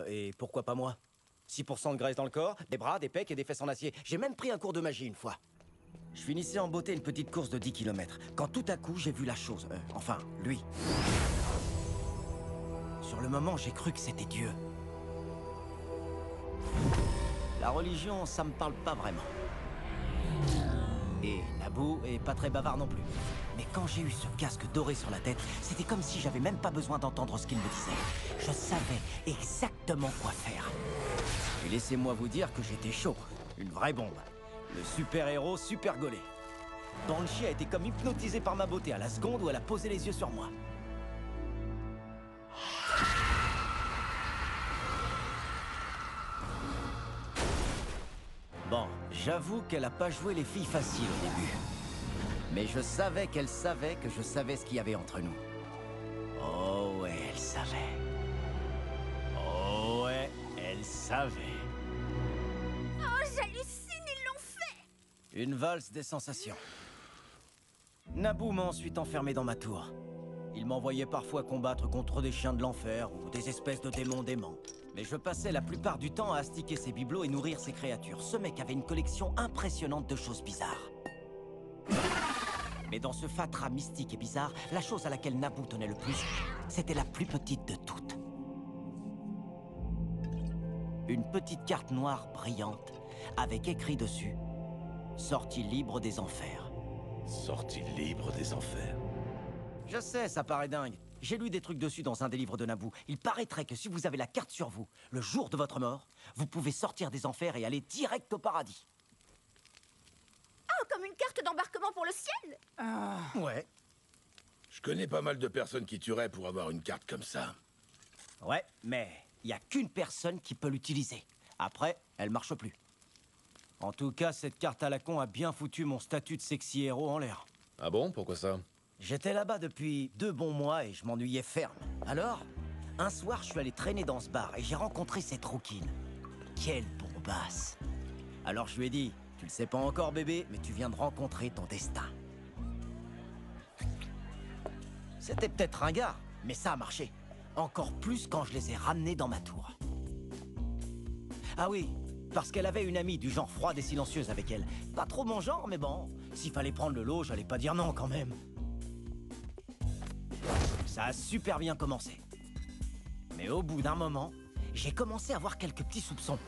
Et pourquoi pas moi? 6% de graisse dans le corps, des bras, des pecs et des fesses en acier. J'ai même pris un cours de magie une fois. Je finissais en beauté une petite course de 10 km, quand tout à coup j'ai vu la chose. Enfin, lui. Sur le moment, j'ai cru que c'était Dieu. La religion, ça me parle pas vraiment. Et Naboo est pas très bavard non plus. Mais quand j'ai eu ce casque doré sur la tête, c'était comme si j'avais même pas besoin d'entendre ce qu'il me disait. Je savais exactement quoi faire. Et laissez-moi vous dire que j'étais chaud. Une vraie bombe. Le super-héros super gaulé. Banshee a été comme hypnotisé par ma beauté à la seconde où elle a posé les yeux sur moi. Bon, j'avoue qu'elle a pas joué les filles faciles au début. Mais je savais qu'elle savait que je savais ce qu'il y avait entre nous. Oh ouais, elle savait. Oh ouais, elle savait. Oh, j'hallucine, ils l'ont fait! Une valse des sensations. Naboo m'a ensuite enfermé dans ma tour. Il m'envoyait parfois combattre contre des chiens de l'enfer ou des espèces de démons déments. Mais je passais la plupart du temps à astiquer ses bibelots et nourrir ses créatures. Ce mec avait une collection impressionnante de choses bizarres. Mais dans ce fatras mystique et bizarre, la chose à laquelle Naboo tenait le plus, c'était la plus petite de toutes. Une petite carte noire brillante, avec écrit dessus « Sortie libre des enfers ». Sortie libre des enfers. Je sais, ça paraît dingue. J'ai lu des trucs dessus dans un des livres de Naboo. Il paraîtrait que si vous avez la carte sur vous, le jour de votre mort, vous pouvez sortir des enfers et aller direct au paradis. Oh, comme une carte d'embarquement pour le ciel! Ouais. Je connais pas mal de personnes qui tueraient pour avoir une carte comme ça. Ouais, mais il n'y a qu'une personne qui peut l'utiliser. Après, elle marche plus. En tout cas, cette carte à la con a bien foutu mon statut de sexy héros en l'air. Ah bon? Pourquoi ça? J'étais là-bas depuis 2 bons mois et je m'ennuyais ferme. Alors, un soir, je suis allé traîner dans ce bar et j'ai rencontré cette rouquine. Quelle bombasse! Alors je lui ai dit, tu le sais pas encore bébé, mais tu viens de rencontrer ton destin. C'était peut-être ringard, mais ça a marché. Encore plus quand je les ai ramenés dans ma tour. Ah oui, parce qu'elle avait une amie du genre froide et silencieuse avec elle. Pas trop mon genre, mais bon, s'il fallait prendre le lot, j'allais pas dire non quand même. Ça a super bien commencé. Mais au bout d'un moment, j'ai commencé à avoir quelques petits soupçons.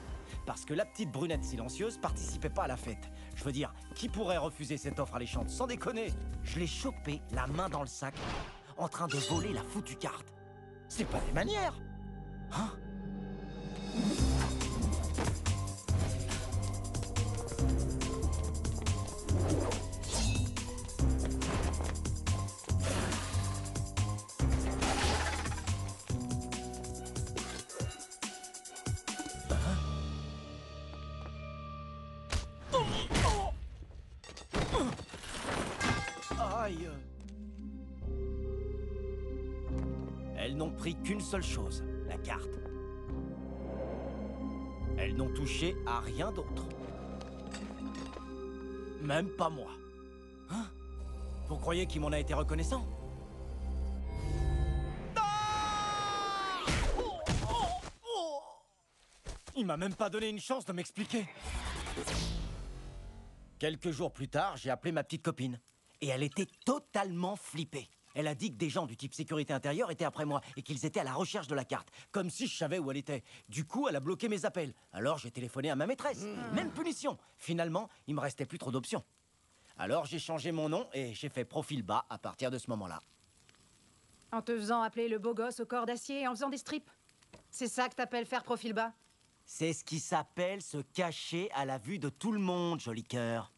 Parce que la petite brunette silencieuse participait pas à la fête. Je veux dire, qui pourrait refuser cette offre alléchante? Sans déconner. Je l'ai chopé, la main dans le sac, en train de voler la foutue carte. C'est pas des manières! Hein? Aïe! Elles n'ont pris qu'une seule chose, la carte. Elles n'ont touché à rien d'autre. Même pas moi. Hein? Vous croyez qu'il m'en a été reconnaissant? Ah! Il m'a même pas donné une chance de m'expliquer. Quelques jours plus tard, j'ai appelé ma petite copine. Et elle était totalement flippée. Elle a dit que des gens du type sécurité intérieure étaient après moi et qu'ils étaient à la recherche de la carte. Comme si je savais où elle était. Du coup, elle a bloqué mes appels. Alors j'ai téléphoné à ma maîtresse. Même punition. Finalement, il me restait plus trop d'options. Alors j'ai changé mon nom et j'ai fait profil bas à partir de ce moment-là. En te faisant appeler le beau gosse au corps d'acier et en faisant des strips? C'est ça que t'appelles faire profil bas? C'est ce qui s'appelle se cacher à la vue de tout le monde, joli cœur.